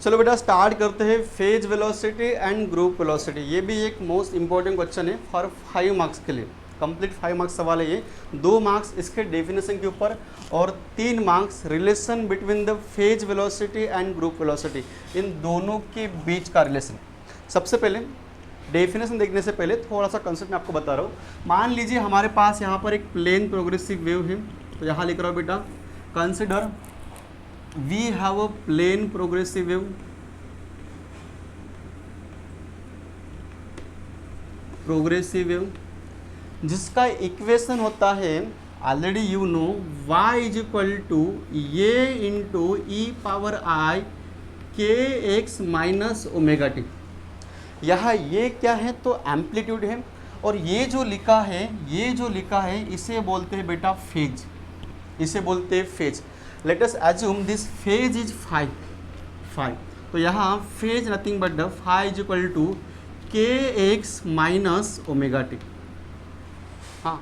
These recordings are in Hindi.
चलो बेटा स्टार्ट करते हैं phase velocity and group velocity. ये भी एक मोस्ट इंपॉर्टेंट क्वेश्चन है फॉर 5 मार्क्स के लिए। कंप्लीट 5 मार्क्स सवाल है ये। 2 मार्क्स इसके डेफिनेशन के ऊपर और 3 marks relation between the phase velocity and group velocity, इन दोनों के बीच का रिलेशन। सबसे पहले डेफिनेशन देखने से पहले थोड़ा सा कंसेप्ट मैं आपको बता रहा हूँ। मान लीजिए हमारे पास यहाँ पर एक प्लेन प्रोग्रेसिव वेव है, तो यहाँ लिख रहा हूँ बेटा consider we have a plane progressive wave, जिसका इक्वेशन होता है already you know y is equal to ये into e power i k x minus omega T. यहाँ ये क्या है तो एम्पलीट्यूड है, और ये जो लिखा है इसे बोलते हैं बेटा फेज, इसे बोलते हैं phase. Let us assume this phase is five, तो यहाँ phase nothing but the five is equal to k x minus omega t. हाँ,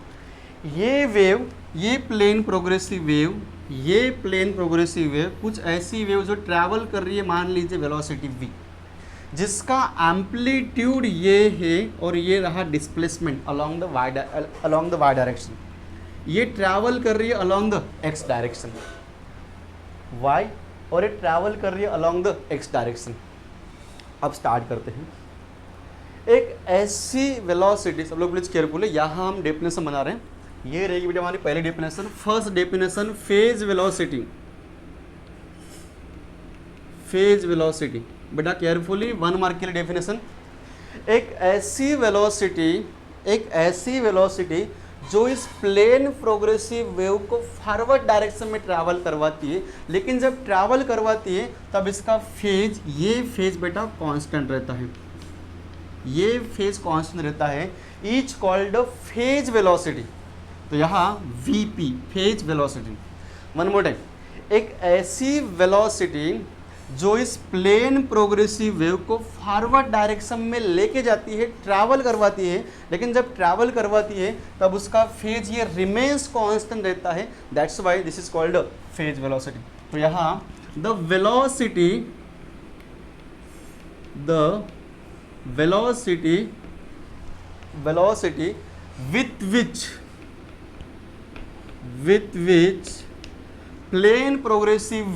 ये वेव, ये प्लेन प्रोग्रेसिव वेव कुछ ऐसी वेव जो ट्रैवल कर रही है, मान लीजिए वेलोसिटी v, जिसका एम्पलीट्यूड ये है और ये रहा displacement along the y direction. ये ट्रैवल कर रही है along the x direction y, और ये ट्रैवल कर रही है अलोंग द x डायरेक्शन। अब स्टार्ट करते हैं। एक ऐसी वेलोसिटी, सब लोग प्लीज केयरफुल है, यहाँ हम डेफिनेशन बना रहे हैं। ये रहेगी बेटा हमारी पहली definition. First definition phase velocity बेटा केयरफुली 1 मार्क के लिए डेफिनेशन। एक ऐसी वेलोसिटी जो इस प्लेन प्रोग्रेसिव वेव को फॉरवर्ड डायरेक्शन में ट्रैवल करवाती है, लेकिन जब ट्रैवल करवाती है तब इसका फेज, ये फेज बेटा कांस्टेंट रहता है, ये फेज कांस्टेंट रहता है, ईच कॉल्ड फेज वेलोसिटी। तो यहाँ VP phase velocity. One more time, एक ऐसी वेलोसिटी जो इस प्लेन प्रोग्रेसिव वेव को फॉरवर्ड डायरेक्शन में लेके जाती है, ट्रैवल करवाती है, लेकिन जब ट्रैवल करवाती है तब उसका फेज ये रिमेन्स कांस्टेंट रहता है। That's why this is called phase velocity. तो यहाँ the velocity with which plane progressive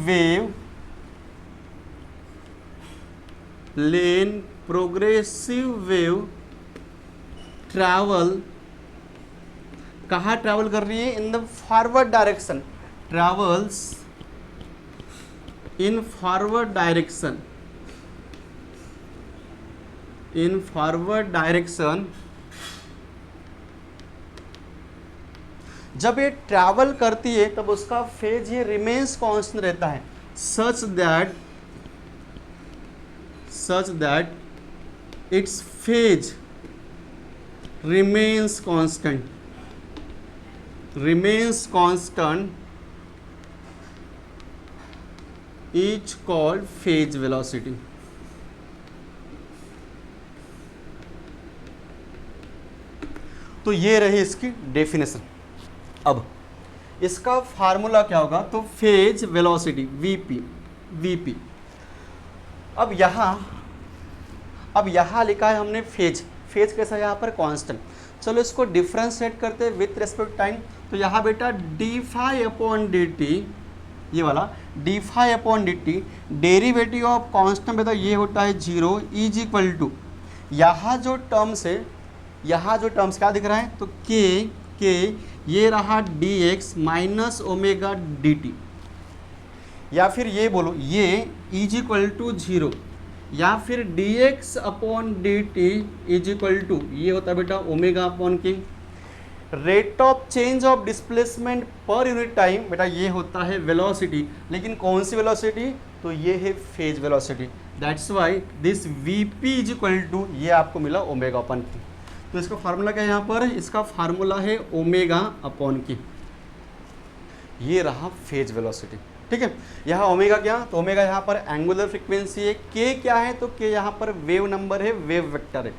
wave travel, कहाँ ट्रैवल कर रही है? In the forward direction, travels in forward direction. जब ये ट्रैवल करती है तब उसका फेज ये रिमेन्स कांस्टेंट रहता है, such that it's phase remains constant, each called phase velocity। तो ये रही इसकी डेफिनेशन। अब इसका फार्मूला क्या होगा? तो फेज वेलोसिटी वीपी। अब यहाँ लिखा है हमने फेज कैसा है यहाँ पर? कांस्टेंट। चलो इसको डिफ्रेंशिएट करते हैं विथ रेस्पेक्ट टाइम। तो यहाँ बेटा d phi upon d t, ये वाला d phi upon d t, derivative of constant बेटा ये होता है 0 इज इक्वल टू, यहाँ जो टर्म्स क्या दिख रहा है? तो के ये रहा D x minus omega D T, या फिर ये बोलो ये इज इक्वल टू 0, या फिर d x upon d t is equal to, ये होता है बेटा omega upon k. Rate of change of displacement per unit time बेटा ये होता है वेलोसिटी, लेकिन कौन सी वेलोसिटी? तो ये है phase velocity. That's why this VP is equal to, ये आपको मिला ओमेगा अपॉन की। तो इसका फार्मूला क्या है यहाँ पर? इसका फार्मूला है ओमेगा अपॉन की। ये रहा फेज वेलोसिटी, ठीक है। यहाँ ओमेगा क्या? तो ओमेगा यहाँ पर एंगुलर फ्रीक्वेंसी है। के क्या है? तो के यहाँ पर वेव नंबर है, वेव वेक्टर है।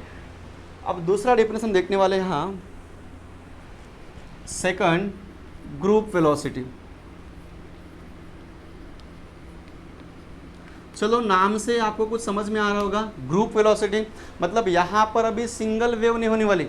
अब दूसरा डेफिनेशन देखने वाले यहाँ, सेकंड ग्रुप वेलोसिटी। चलो नाम से आपको कुछ समझ में आ रहा होगा, ग्रुप वेलोसिटी मतलब यहाँ पर अभी सिंगल वेव नहीं होने वाली,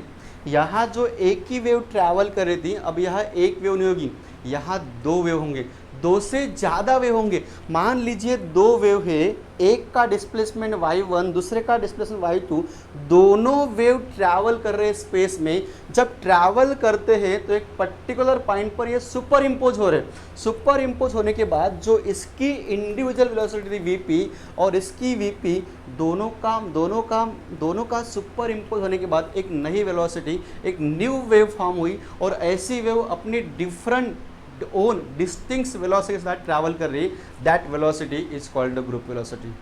यहाँ जो एक ही वेव ट्रैवल कर रही थी अब यहाँ एक वेव नहीं होगी, यहाँ दो वेव होंगे, दो से ज़्यादा वेव होंगे। मान लीजिए दो वेव है, एक का डिस्प्लेसमेंट y1 दूसरे का डिस्प्लेसमेंट y2, दोनों वेव ट्रैवल कर रहे हैं स्पेस में। जब ट्रैवल करते हैं तो एक पर्टिकुलर पॉइंट पर ये सुपर इम्पोज हो रहे हैं। सुपर इम्पोज होने के बाद जो इसकी इंडिविजुअल वेलोसिटी थी vp और इसकी vp दोनों का सुपर इम्पोज होने के बाद एक नई वेलोसिटी, एक न्यू वेव फॉर्म हुई और ऐसी वेव अपनी डिफरेंट ओन डिस्टिंक्ट वेलोसिटी के साथ ट्रैवल कर रही, that velocity is called group velocity.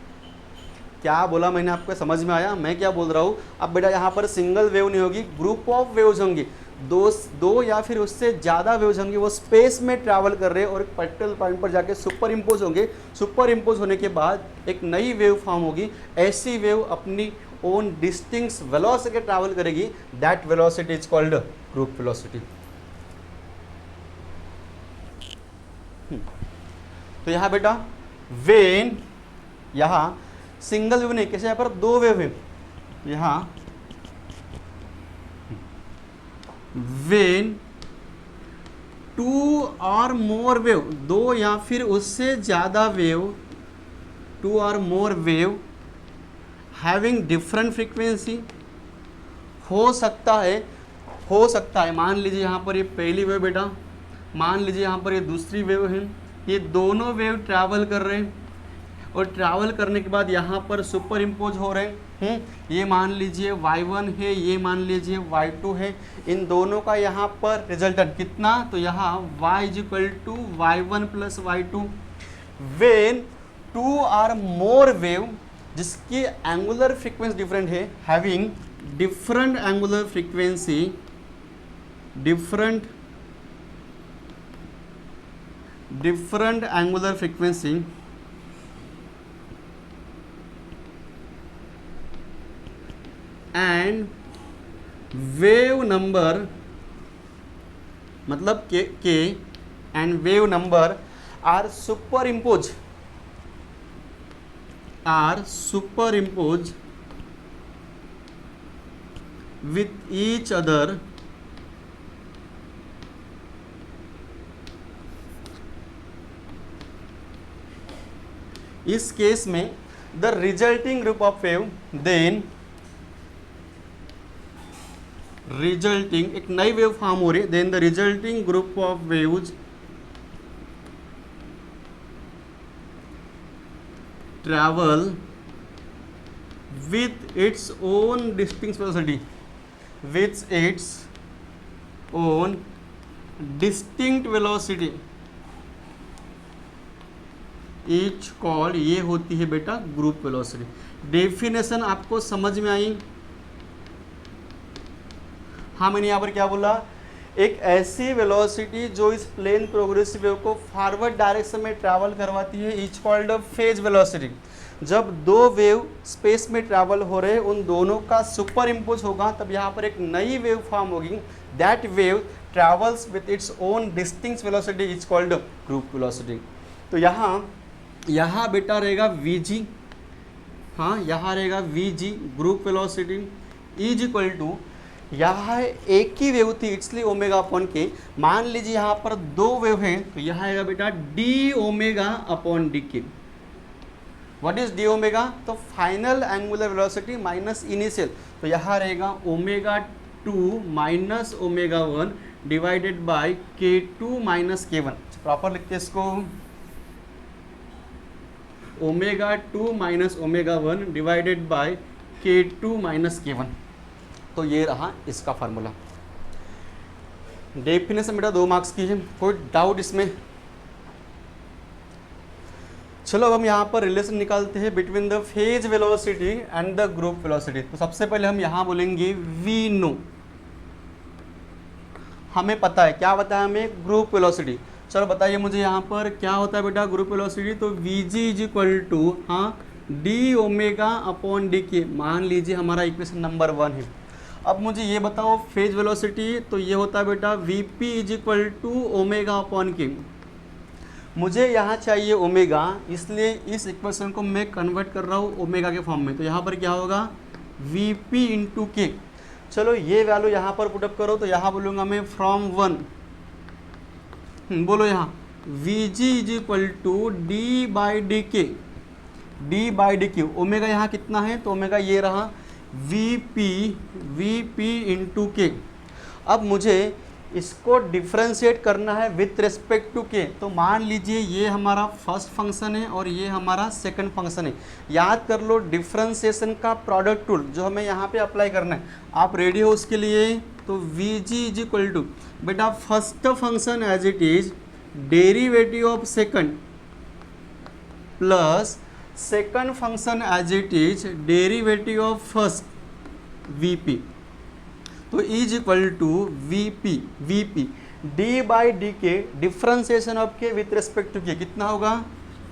क्या बोला मैंने, आपको समझ में आया मैं क्या बोल रहा हूँ? अब बेटा यहाँ पर सिंगल वेव नहीं होगी, ग्रुप ऑफ वेव्स होंगी, दो या फिर उससे ज़्यादा वेव्स होंगी, वो स्पेस में ट्रैवल कर रहे हैं और एक पर्टिकुलर पॉइंट पर जाके सुपर इम्पोज होंगे। सुपर इम्पोज होने के बाद एक नई वेव फॉर्म होगी, ऐसी वेव अपनी ओन डिस्टिंक्ट वेलोसिटी ट्रैवल करेगी, that velocity is called group velocity. तो यहाँ बेटा वेन, यहाँ सिंगल वेव नहीं, कैसे यहाँ पर दो वेव है, यहाँ वेन टू और मोर वेव, दो या फिर उससे ज़्यादा वेव, टू और मोर वेव हैविंग डिफरेंट फ्रीक्वेंसी, हो सकता है मान लीजिए यहाँ पर ये पहली वेव बेटा, मान लीजिए यहाँ पर ये दूसरी वेव है, ये दोनों वेव ट्रैवल कर रहे हैं और ट्रैवल करने के बाद यहाँ पर सुपर इम्पोज हो रहे हैं। ये मान लीजिए y1 है, ये मान लीजिए y2 है, इन दोनों का यहाँ पर रिजल्टेंट कितना, तो यहाँ y is equal to y1 plus y2। When two or more wave जिसकी एंगुलर फ्रीक्वेंसी डिफरेंट है, having different angular frequency, different angular frequency and wave number मतलब k and wave number are superimposed with each other इस केस में the resulting group of wave then resulting एक नई वेव फॉर्म हो रही है, then the resulting group of waves travel with its own distinct velocity, with its own distinct velocity each called, ये होती है बेटा ग्रुप वेलोसिटी। डेफिनेशन आपको समझ में आई? हाँ, मैंने यहाँ पर क्या बोला, एक ऐसी वेलोसिटी जो इस प्लेन प्रोग्रेसिव वेव को फॉरवर्ड डायरेक्शन में ट्रैवल करवाती है, इच कॉल्ड फेज वेलोसिटी। जब दो वेव स्पेस में ट्रैवल हो रहे हैं, उन दोनों का सुपर इम्पोज होगा, तब यहाँ पर एक नई वेव फॉर्म होगी, that wave travels with its own distinct velocity is called group velocity. तो यहाँ बेटा रहेगा Vg, हाँ यहाँ रहेगा Vg group velocity is equal to, यहाँ एक ही वेव थी इसलिए ओमेगा अपॉन के, मान लीजिए यहाँ पर दो वेव हैं तो यहाँ आएगा बेटा डी ओमेगा अपॉन डी के। व्हाट इज डी ओमेगा, तो final angular velocity minus initial, तो यहाँ रहेगा omega 2 minus omega 1 divided by k2 minus k1। Proper लिखते हैं इसको, omega 2 minus omega 1 divided by k2 minus k1। तो ये रहा इसका फार्मूला। डेफिनेशन बेटा 2 मार्क्स की है, कोई डाउट इसमें? चलो अब हम यहाँ पर रिलेशन निकालते हैं between the phase velocity and the group velocity. तो सबसे पहले हम यहाँ बोलेंगे वी नो, हमें पता है, क्या पता है हमें, ग्रुप वेलोसिटी। चलो बताइए मुझे यहाँ पर क्या होता है बेटा ग्रुप वेलोसिटी, तो Vg इज इक्वल टू, हाँ, डी ओमेगा अपॉन डी के, मान लीजिए हमारा इक्वेशन नंबर 1 है। अब मुझे ये बताओ फेज वेलोसिटी, तो ये होता है बेटा Vp is equal to omega upon k. मुझे यहाँ चाहिए ओमेगा, इसलिए इस इक्वेशन को मैं कन्वर्ट कर रहा हूँ ओमेगा के फॉर्म में। तो यहाँ पर क्या होगा, वी पी इंटू के। चलो ये वैल्यू यहाँ पर पुटअप करो, तो यहाँ बोलूँगा मैं फ्रॉम 1, बोलो यहाँ v g is equal to d by d k, d by d q. Omega यहाँ कितना है, तो ओमेगा ये रहा वी पी इंटू के। अब मुझे इसको डिफ्रेंशिएट करना है विथ रिस्पेक्ट टू के। तो मान लीजिए ये हमारा फर्स्ट फंक्शन है और ये हमारा सेकंड फंक्शन है। याद कर लो डिफ्रेंशिएशन का प्रोडक्ट रूल जो हमें यहाँ पे अप्लाई करना है। आप रेडी हो उसके लिए? तो v g is equal to, बेटा first function as it is derivative of second plus second function as it is derivative of first v p. तो is equal to v p d by d k differentiation of k with respect to k कितना होगा?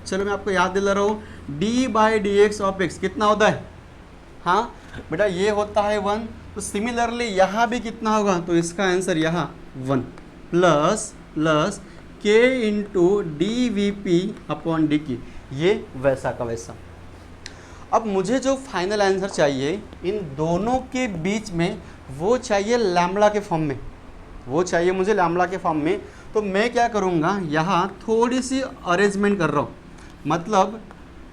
चलो मैं आपको याद दिला रहा हूँ, D by D x of x कितना होता है? हाँ बेटा ये होता है 1। तो सिमिलरली यहाँ भी कितना होगा? तो इसका आंसर यहाँ 1 प्लस के into D v p upon D की, ये वैसा का वैसा। अब मुझे जो फाइनल आंसर चाहिए इन दोनों के बीच में, वो चाहिए लैम्बडा के फॉर्म में, वो चाहिए मुझे लैम्बडा के फॉर्म में। तो मैं क्या करूँगा, यहाँ थोड़ी सी अरेंजमेंट कर रहा हूँ।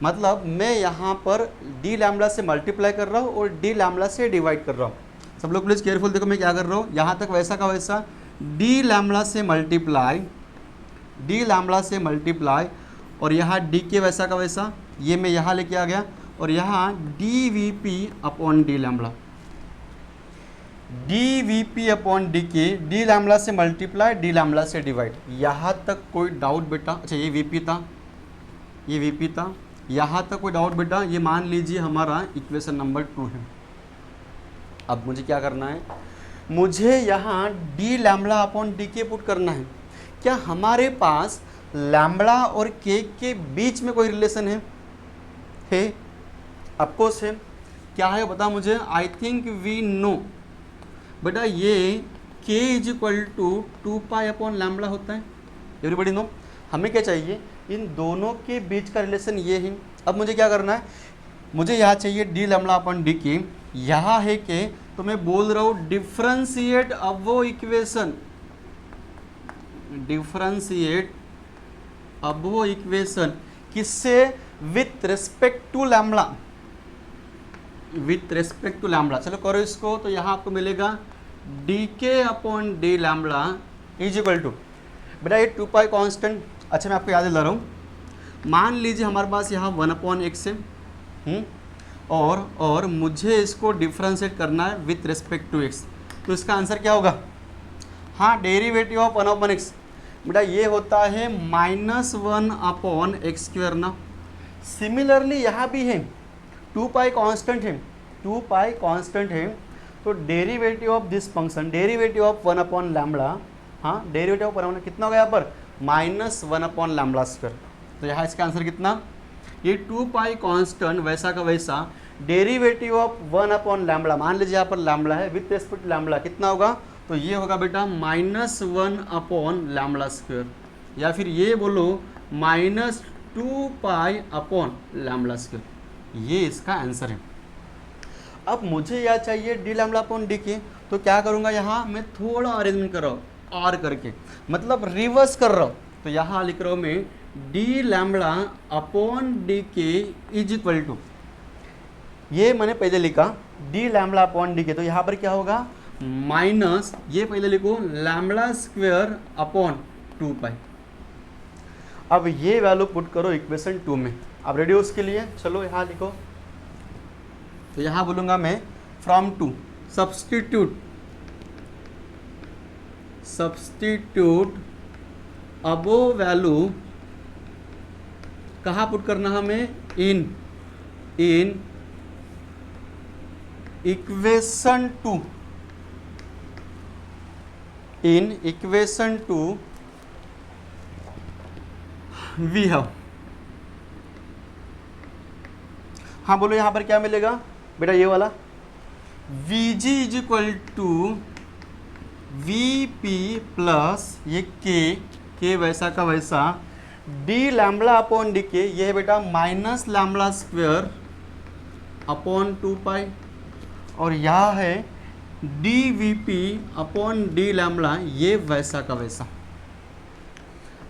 मतलब मैं यहाँ पर डी लैम्बडा से मल्टीप्लाई कर रहा हूँ और डी लैम्बडा से डिवाइड कर रहा हूँ। सब लोग प्लीज़ केयरफुल देखो मैं क्या कर रहा हूँ। यहाँ तक वैसा का वैसा डी लैम्बडा से मल्टीप्लाई और यहाँ डी के वैसा का वैसा, ये मैं यहाँ लेके आ गया और यहाँ D v p upon d lambda, d v p upon D k, D lambda से मल्टीप्लाई डी लैम्बडा से डिवाइड। यहाँ तक कोई डाउट बेटा? अच्छा ये वी पी था, ये वी पी था, यहाँ तक कोई डाउट बेटा? ये मान लीजिए हमारा इक्वेशन नंबर 2 है। अब मुझे क्या करना है, मुझे यहाँ डी लैम्बडा अपॉन डी के पुट करना है। क्या हमारे पास लैम्बडा और के बीच में कोई रिलेशन है? ऑफकोर्स है। क्या है बता मुझे? आई थिंक वी नो बेटा ये k is equal to 2 pi upon lambda होता है। Everybody know. हमें क्या चाहिए, इन दोनों के बीच का रिलेशन ये है। अब मुझे क्या करना है, मुझे यहाँ चाहिए डी लैम्बडा अपॉन डी के, यहाँ है के, तो मैं बोल रहा हूँ differentiate above equation, differentiate above equation किससे? With respect to lambda, with respect to lambda. चलो करो इसको, तो यहाँ आपको मिलेगा d k upon d lambda is equal to, बेटा ये 2 पाई कॉन्स्टेंट। अच्छा मैं आपको याद दिला रहा हूँ, मान लीजिए हमारे पास यहाँ 1 अपॉन एक्स है और मुझे इसको डिफ्रेंशिएट करना है विथ रिस्पेक्ट टू एक्स। तो इसका आंसर क्या होगा? हाँ डेरिवेटिव ऑफ 1 अपॉन एक्स, बेटा ये होता है -1 अपॉन एक्स स्क्वायर ना। सिमिलरली यहाँ भी है 2 पाई कांस्टेंट है, 2 पाई कांस्टेंट है। तो derivative of this function, derivative of 1 upon lambda, हाँ डेरिवेटिव ऑफ 1 अपॉन कितना हो गया यहाँ पर? -1 अपॉन लैम्बडा स्क्वायर। तो यहाँ इसका आंसर कितना? ये 2 पाई कांस्टेंट वैसा का वैसा डेरिवेटिव ऑफ 1 अपॉन लैम्बडा, मान लीजिए यहाँ पर लैम्बडा है, विथ रिस्पेक्ट टू लैम्बडा कितना होगा? तो ये होगा बेटा -1 अपॉन लैम्बडा स्क्वायर, या फिर ये बोलो -2 पाई अपॉन लैम्बडा स्क्वायर। ये इसका आंसर है। अब मुझे यह चाहिए डी लैम्बडा अपॉन डी के, तो क्या करूँगा, यहाँ मैं थोड़ा अरेंजमेंट कर रहा हूँ आर करके, मतलब रिवर्स कर रहा हूँ। तो यहाँ लिख रहा हूँ मैं डी लैम्बडा अपॉन डी के इज इक्वल टू, ये मैंने पहले लिखा डी लैम्बडा अपॉन डी के, तो यहाँ पर क्या होगा माइनस, ये पहले लिखो लैम्बडा स्क्वायर अपॉन 2 पाई। अब ये वैल्यू पुट करो इक्वेशन 2 में। अब रेडी हो उसके लिए? चलो यहाँ लिखो, तो यहाँ बोलूँगा मैं फ्रॉम 2 सब्सटीट्यूट अबो वैल्यू कहाँ पुट करना हमें? In equation 2, in equation 2 we have. हाँ बोलो यहाँ पर क्या मिलेगा बेटा? ये वाला v g is equal to v p plus ये के वैसा का वैसा डी लैम्बडा अपॉन डी के, ये है बेटा माइनस लैम्बडा स्क्वेयर अपॉन 2 पाई, और यह है D v p upon d lambda, ये वैसा का वैसा।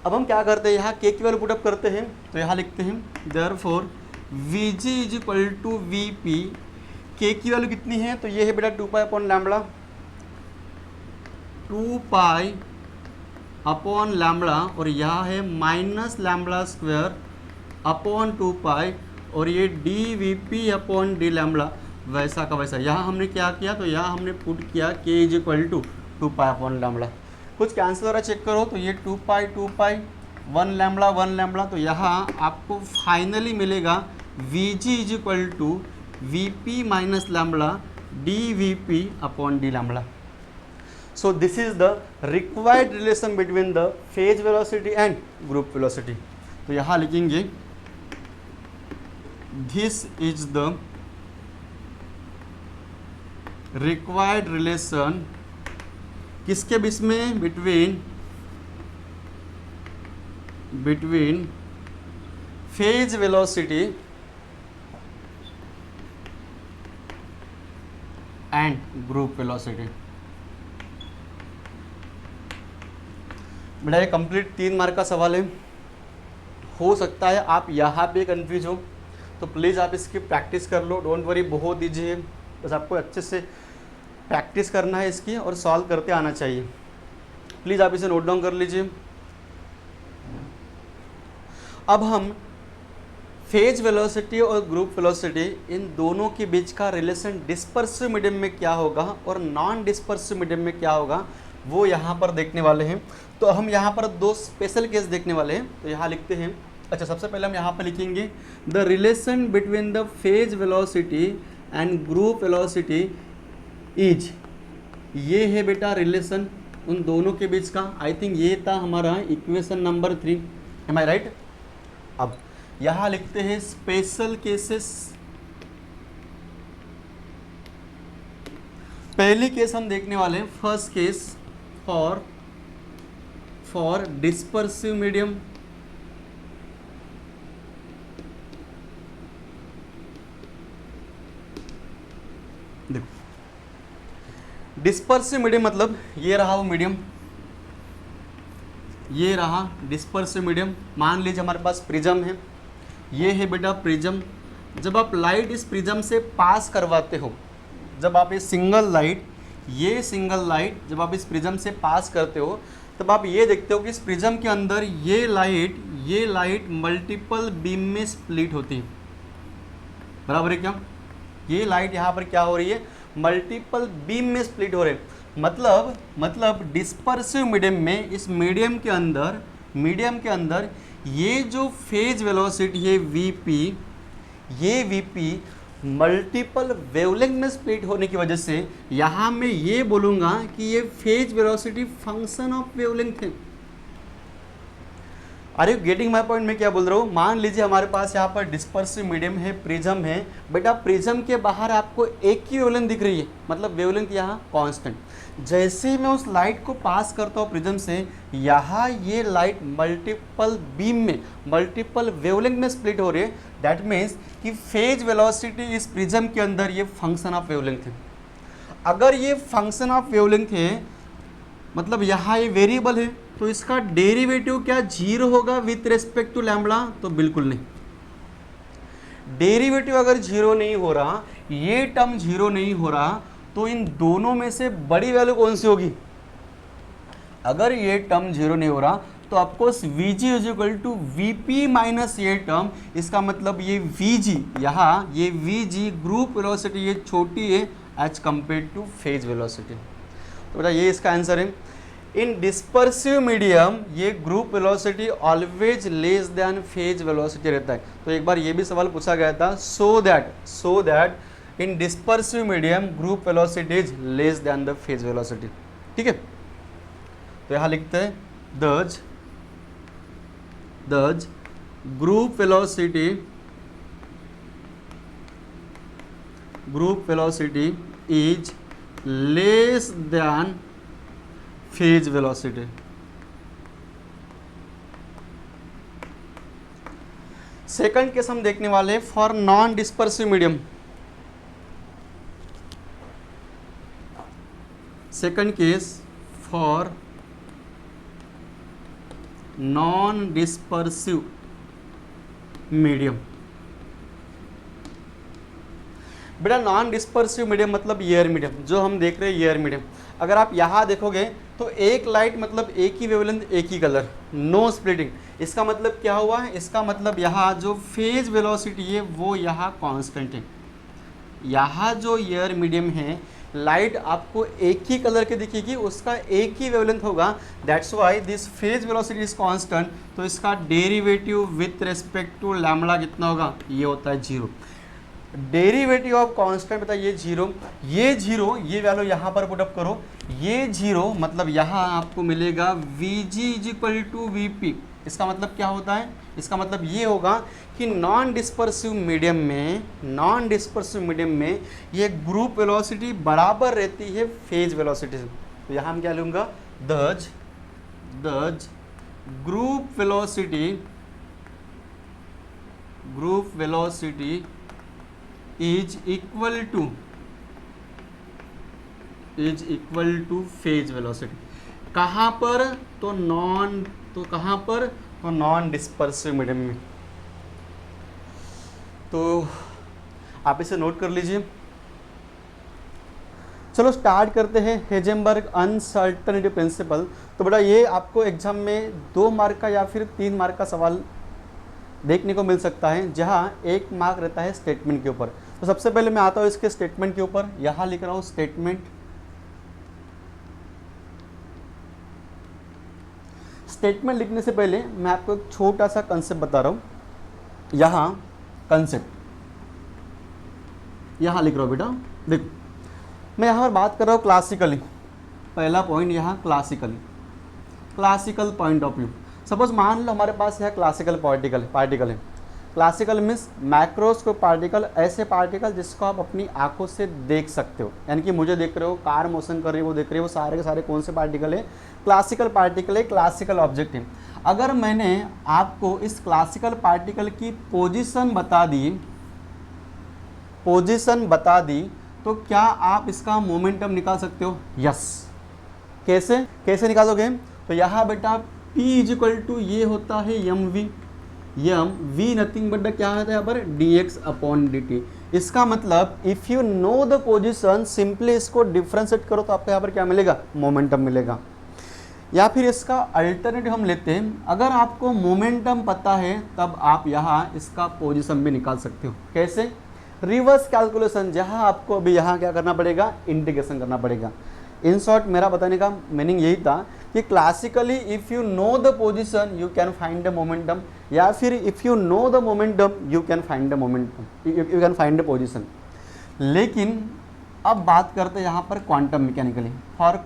अब हम क्या करते हैं, यहाँ के की वैल्यू पुटअप करते हैं, तो यहाँ लिखते हैं therefore v g is equal to v p, k की वैल्यू कितनी है, तो ये है बेटा 2 pi upon lambda, 2 pi upon lambda, और यह है माइनस लैम्बडा स्क्वेयर अपॉन 2 पाई, और ये D v p upon d lambda, वैसा का वैसा। यहाँ हमने क्या किया, तो यहाँ हमने पुट किया k is equal to 2 pi upon lambda. कुछ कैंसिल हो रहा है चेक करो, तो ये 2 पाई 1 लैम्बडा, तो यहाँ आपको फाइनली मिलेगा v g is equal to v p minus lambda d v p upon d lambda. So this is the required relation between the phase velocity and group velocity. तो यहाँ लिखेंगे this is the required relation, किसके बीच में, between phase velocity and group velocity. बेटा ये कंप्लीट 3 मार्क का सवाल है। हो सकता है आप यहाँ पे कंफ्यूज हो, तो प्लीज़ आप इसकी प्रैक्टिस कर लो, डोंट वरी, बहुत ईजी है, बस आपको अच्छे से प्रैक्टिस करना है इसकी और सॉल्व करते आना चाहिए। प्लीज़ आप इसे नोट डाउन कर लीजिए। अब हम फेज वेलोसिटी और ग्रुप वेलोसिटी, इन दोनों के बीच का रिलेशन डिस्पर्सिव मीडियम में क्या होगा और नॉन डिस्पर्सिव मीडियम में क्या होगा, वो यहाँ पर देखने वाले हैं। तो हम यहाँ पर 2 स्पेशल केस देखने वाले हैं, तो यहाँ लिखते हैं। अच्छा, सबसे पहले हम यहाँ पर लिखेंगे the relation between the phase velocity and group velocity is, ये है बेटा रिलेशन उन दोनों के बीच का। आई थिंक ये था हमारा इक्वेशन नंबर 3, एम आई राइट। अब यहाँ लिखते हैं स्पेशल केसेस। पहली केस हम देखने वाले हैं, first case for dispersive medium. देखो, डिस्पर्सिव मीडियम मतलब ये रहा वो मीडियम, ये रहा डिस्पर्सिव मीडियम। मान लीजिए हमारे पास प्रिज्म है, ये है बेटा प्रिज्म। जब आप लाइट इस प्रिज्म से पास करवाते हो, जब आप ये सिंगल लाइट जब आप इस प्रिज्म से पास करते हो, तब आप ये देखते हो कि इस प्रिज्म के अंदर ये लाइट मल्टीपल बीम में स्प्लिट होती है। बराबर है क्या? ये लाइट यहाँ पर क्या हो रही है, मल्टीपल बीम में स्प्लिट हो रहे हैं। मतलब डिस्पर्सिव मीडियम में, इस मीडियम के अंदर ये जो फेज वेलोसिटी है वीपी, ये वीपी मल्टीपल वेवलेंथ में स्प्लिट होने की वजह से यहाँ मैं ये बोलूँगा कि ये phase velocity function of wavelength है। Are you getting my point? मैं क्या बोल रहा हूँ, मान लीजिए हमारे पास यहाँ पर डिस्पर्सिव मीडियम है, प्रिज्म है। बेटा प्रिज्म के बाहर आपको एक ही वेवलेंथ दिख रही है, मतलब वेवलेंथ यहाँ कांस्टेंट। जैसे ही मैं उस लाइट को पास करता हूँ प्रिज्म से, यहाँ ये लाइट मल्टीपल बीम में, मल्टीपल वेवलेंथ में स्प्लिट हो रही है। दैट मीन्स कि फेज वेलोसिटी इस प्रिज्म के अंदर ये फंक्शन ऑफ वेवलेंथ है। अगर ये फंक्शन ऑफ वेवलेंथ है, मतलब यहाँ ये वेरिएबल है, तो इसका डेरिवेटिव क्या 0 होगा विथ रेस्पेक्ट टू लैम्बडा? तो बिल्कुल नहीं। डेरिवेटिव अगर 0 नहीं हो रहा, ये टर्म 0 नहीं हो रहा, तो इन दोनों में से बड़ी वैल्यू कौन सी होगी? अगर ये टर्म 0 नहीं हो रहा, तो आपको Vg is equal to Vp minus ये टर्म, इसका मतलब ये Vg, यहाँ ये Vg ग्रुप वेलोसिटी ये छोटी है as compare to phase velocity. तो बेटा ये इसका आंसर है। इन डिस्पर्सिव मीडियम ये group velocity always less than phase velocity रहता है। तो एक बार ये भी सवाल पूछा गया था, so that in dispersive medium group velocity is less than the phase velocity. ठीक है, तो यहाँ लिखते हैं दज group velocity is less than phase velocity. Second case हम देखने वाले for non dispersive medium. Second case for non dispersive medium. बेटा नॉन डिस्पर्सिव मीडियम मतलब एयर मीडियम, जो हम देख रहे हैं एयर मीडियम। अगर आप यहाँ देखोगे तो एक लाइट मतलब एक ही वेवलेंथ, एक ही कलर, नो स्प्लिटिंग। इसका मतलब क्या हुआ है? इसका मतलब यहाँ जो फेज वेलोसिटी है वो यहाँ कांस्टेंट है। यहाँ जो एयर मीडियम है, लाइट आपको एक ही कलर के दिखेगी, उसका एक ही वेवलेंथ होगा, that's why this phase velocity is constant. तो इसका derivative with respect to lambda कितना होगा? ये होता है 0। डेरिवेटिव ऑफ कांस्टेंट बताइए 0। ये 0, ये वैल्यू यहाँ पर पुटअप करो, ये 0 मतलब यहाँ आपको मिलेगा Vg is equal to Vp। इसका मतलब क्या होता है? इसका मतलब ये होगा कि नॉन डिस्पर्सिव मीडियम में ये ग्रुप वेलोसिटी बराबर रहती है फेज वेलोसिटी से। तो यहाँ हम क्या लूँगा? दज group velocity is equal to phase velocity. कहाँ पर? तो नॉन डिस्पर्सिव मीडियम में। तो आप इसे नोट कर लीजिए। चलो स्टार्ट करते हैं हेजेनबर्ग अनसर्टेनिटी प्रिंसिपल। तो बेटा ये आपको एग्जाम में 2 मार्क का या फिर 3 मार्क का सवाल देखने को मिल सकता है, जहां 1 मार्क रहता है स्टेटमेंट के ऊपर। तो सबसे पहले मैं आता हूँ इसके स्टेटमेंट के ऊपर। यहाँ लिख रहा हूँ स्टेटमेंट लिखने से पहले मैं आपको एक छोटा सा कंसेप्ट बता रहा हूँ। यहाँ कंसेप्ट यहाँ लिख रहा हूँ बेटा, देखो मैं यहाँ पर बात कर रहा हूँ क्लासिकली। पहला पॉइंट यहाँ classical point of view. Suppose मान लो हमारे पास यह क्लासिकल पार्टिकल है। क्लासिकल मीन्स मैक्रोस्कोप पार्टिकल, ऐसे पार्टिकल जिसको आप अपनी आंखों से देख सकते हो, यानी कि मुझे देख रहे हो, कार मोशन कर रही है वो देख रहे हो, वो सारे के सारे कौन से पार्टिकल है? क्लासिकल पार्टिकल है, क्लासिकल ऑब्जेक्ट है। अगर मैंने आपको इस क्लासिकल पार्टिकल की पोजीशन बता दी तो क्या आप इसका मोमेंटम निकाल सकते हो? यस। कैसे निकालोगे? तो यहाँ बेटा P इज इक्वल टू ये होता है एम वी नथिंग बट क्या होता है यहाँ पर? dx upon dt। इसका मतलब if you know the position, simply इसको डिफ्रेंशिएट करो तो आपको यहाँ पर क्या मिलेगा? मोमेंटम मिलेगा। या फिर इसका अल्टरनेटिव हम लेते हैं, अगर आपको मोमेंटम पता है तब आप यहाँ इसका पोजिशन भी निकाल सकते हो। कैसे? रिवर्स कैलकुलेशन, जहाँ आपको अभी यहाँ क्या करना पड़ेगा? इंटीग्रेशन करना पड़ेगा। इन शॉर्ट मेरा बताने का मीनिंग यही था कि classically if you know the position you can find the momentum, या फिर if you know the momentum you can find the position. लेकिन अब बात करते हैं यहाँ पर quantum mechanically for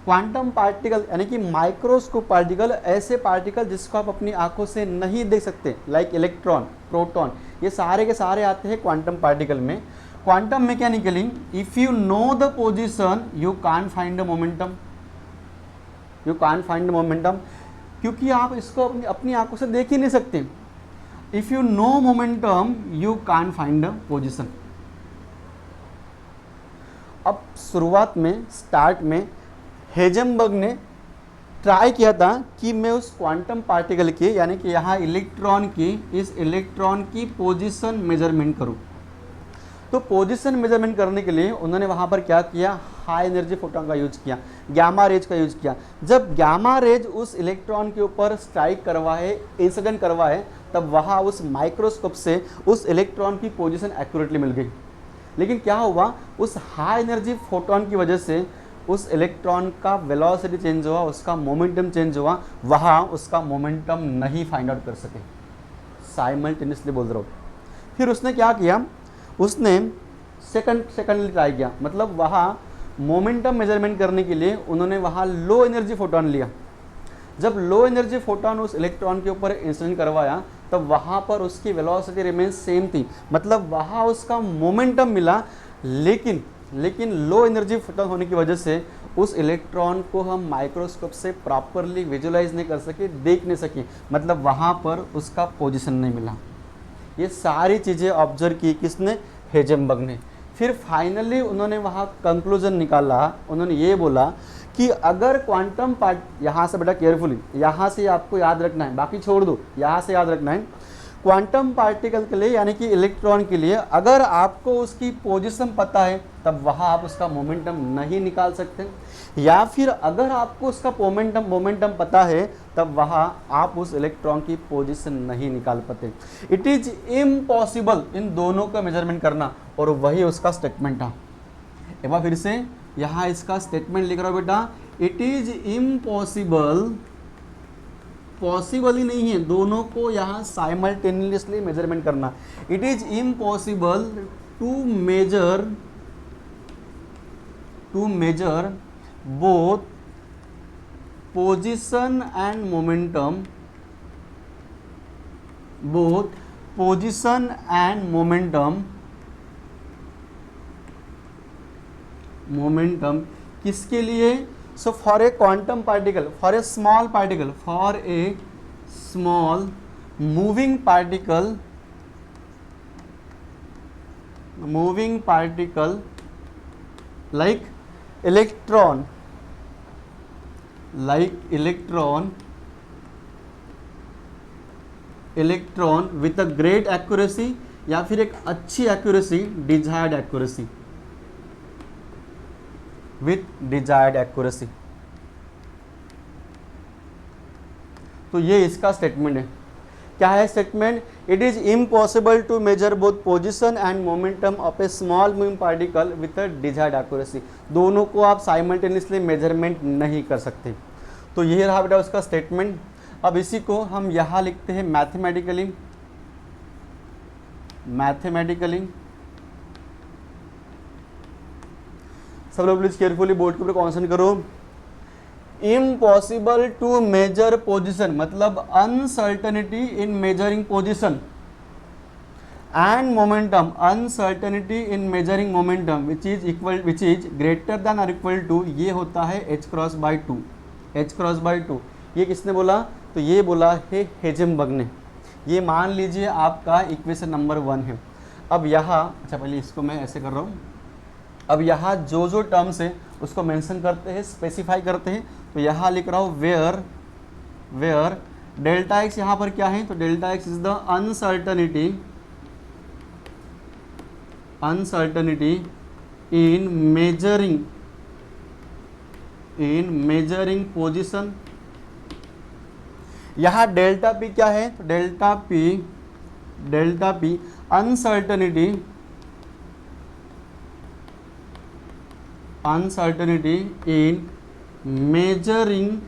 quantum particle यानी कि माइक्रोस्कोप पार्टिकल, ऐसे पार्टिकल जिसको आप अपनी आंखों से नहीं देख सकते, लाइक इलेक्ट्रॉन, प्रोटॉन, ये सारे के सारे आते हैं क्वांटम पार्टिकल में। Quantum mechanically if you know the position you can't find the momentum, क्योंकि आप इसको अपनी आंखों से देख ही नहीं सकते। If you know momentum you can't find the position. अब शुरुआत में स्टार्ट में हेजेनबर्ग ने ट्राई किया था कि मैं उस क्वांटम पार्टिकल की, यानी कि यहाँ इस इलेक्ट्रॉन की पोजीशन मेजरमेंट करूँ। तो पोजीशन मेजरमेंट करने के लिए उन्होंने वहाँ पर क्या किया? हाई एनर्जी फोटोन का यूज किया, गामा रेज का यूज किया। जब गामा रेज उस इलेक्ट्रॉन के ऊपर स्ट्राइक करवाए, इंसिडेंट करवाए, तब वहाँ उस माइक्रोस्कोप से उस इलेक्ट्रॉन की पोजीशन एक्यूरेटली मिल गई। लेकिन क्या हुआ? उस हाई एनर्जी फोटोन की वजह से उस इलेक्ट्रॉन का वेलोसिटी चेंज हुआ, उसका मोमेंटम चेंज हुआ, वहाँ उसका मोमेंटम नहीं फाइंड आउट कर सके। साइमल्टेनियसली बोल रहा हूँ। फिर उसने क्या किया? उसने सेकंड ट्राई किया, मतलब वहाँ मोमेंटम मेजरमेंट करने के लिए उन्होंने वहाँ लो एनर्जी फोटोन लिया। जब लो एनर्जी फोटोन उस इलेक्ट्रॉन के ऊपर इंसिडेंट करवाया तब वहाँ पर उसकी वेलोसिटी रिमेन सेम थी, मतलब वहाँ उसका मोमेंटम मिला, लेकिन लेकिन लो एनर्जी फोटॉन होने की वजह से उस इलेक्ट्रॉन को हम माइक्रोस्कोप से प्रॉपरली विजुलाइज नहीं कर सके, देख नहीं सके, मतलब वहाँ पर उसका पोजीशन नहीं मिला। ये सारी चीज़ें ऑब्जर्व की किसने, हेजनबर्ग ने। फिर फाइनली उन्होंने वहाँ कंक्लूजन निकाला, उन्होंने ये बोला कि अगर क्वांटम पार्ट, यहाँ से बेटा केयरफुली, यहाँ से आपको याद रखना है, बाकी छोड़ दो, यहाँ से याद रखना है, क्वांटम पार्टिकल के लिए यानी कि इलेक्ट्रॉन के लिए अगर आपको उसकी पोजीशन पता है तब वहाँ आप उसका मोमेंटम नहीं निकाल सकते, या फिर अगर आपको उसका मोमेंटम पता है तब वहाँ आप उस इलेक्ट्रॉन की पोजीशन नहीं निकाल पाते। इट इज इम्पॉसिबल इन दोनों का मेजरमेंट करना, और वही उसका स्टेटमेंट था। एक बार फिर से यहाँ इसका स्टेटमेंट लिख रहा हूँ बेटा, इट इज इम्पॉसिबल, पॉसिबल ही नहीं है, दोनों को यहाँ साइमल्टेनियसली मेजरमेंट करना। It is impossible to measure both position and momentum, momentum किसके लिए? So for a quantum particle, for a small particle, for a small moving particle like electron with a great accuracy, या फिर एक अच्छी accuracy, desired accuracy, with desired accuracy। तो ये इसका स्टेटमेंट है। क्या है statement? It is impossible to measure both position and momentum of a small moving particle with a desired accuracy. दोनों को आप साइमल्टेनियसली मेजरमेंट नहीं कर सकते। तो ये रहा बेटा उसका स्टेटमेंट। अब इसी को हम यहाँ लिखते हैं मैथमेटिकली। सब लोग प्लीज केयरफुली बोर्ड के ऊपर कॉन्सेंट्रेट करो। इम्पॉसिबल टू मेजर पोजिशन मतलब uncertainty in measuring position, and momentum, uncertainty in measuring momentum which is greater than और इक्वल टू, ये होता है h×2। ये किसने बोला? तो ये बोला है हेजनबर्ग ने। ये मान लीजिए आपका इक्वेशन नंबर 1 है। अब यहाँ, अच्छा पहले इसको मैं ऐसे कर रहा हूँ। अब यहाँ जो टर्म्स है उसको मेंशन करते हैं, स्पेसिफाई करते हैं। तो यहाँ लिख रहा हूँ वेयर डेल्टा एक्स यहाँ पर क्या है? तो delta x is the uncertainty in measuring position. यहाँ डेल्टा पी क्या है? तो delta P uncertainty in measuring